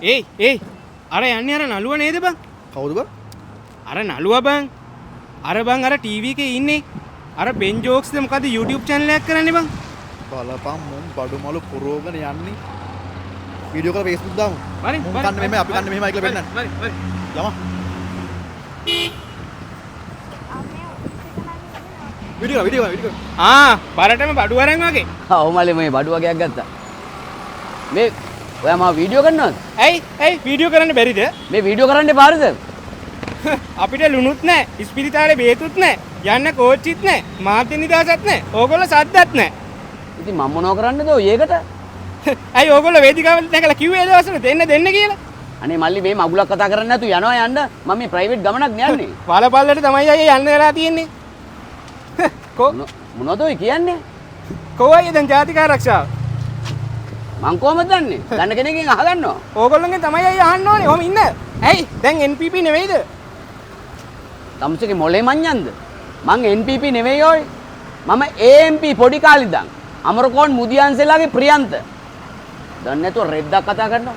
ඒ අර යන්නේ අර නළුව නේද බං? කවුද බං? අර නළුවා බං. අර බං අර ටීවී එකේ ඉන්නේ. අර බෙන් ජෝක්ස් ද මොකද YouTube channel එකක් කරන්නේ බං? බලපන් මුන් බඩුමලු පුරෝගන යන්නේ. වීඩියෝ කරලා Facebook දාමු. හරි. මුන් කන්න මෙහෙමයි අපි කන්න මෙහෙමයි කියලා පෙන්නන්න. හරි හරි. යමු. වීඩියෝ. බරටම බඩු අරන් වගේ. ඔව් මලේ මේ බඩු වගේක් ගත්තා. මේ ඔයා මාව වීඩියෝ කරනවද? ඇයි වීඩියෝ කරන්න බැරිද? මේ වීඩියෝ කරන්න එපාරද? අපිට ලුණුත් නැහැ, ඉස්පිරිතාලේ බේතුත් නැහැ, යන්න කෝච්චිත් නැහැ, මාධ්‍ය නිදහසත් නැහැ. ඕගොල්ලෝ සද්දත් නැහැ. ඉතින් මම මොනව කරන්නද ඔය ඒකට? ඇයි ඕගොල්ලෝ වේදිකාවලට නැගලා කිව්වේ ඒ දවස්වල දෙන්න කියලා? අනේ මල්ලි මේ මගුලක් කතා කරන්නේ නැතු යනවා යන්න. මම මේ ප්‍රයිවට් ගමනක් යන්නේ. වලපල්ලට තමයි අයියේ යන්න වෙලා තියෙන්නේ. මොනවද ඔය කියන්නේ? කොහොමද දැන් ජාතික ආරක්ෂාව? මං කොහමද දන්නේ? දන්න කෙනකින් අහගන්නවා. ඕගොල්ලෝගෙන් තමයි අයියේ අහන්න ඕනේ. ඔහොම ඉන්න. ඇයි? දැන් NPP නෙවෙයිද? තමුසේගේ මොලේ මඤ්ඤන්ද? මං NPP නෙවෙයි ඔය. මම AMP පොඩි කාලේ ඉඳන්. අමරකෝන් මුදියන්සෙලාගේ ප්‍රියන්ත. දන්නේ නැතුව රෙද්දක් කතා කරනවා.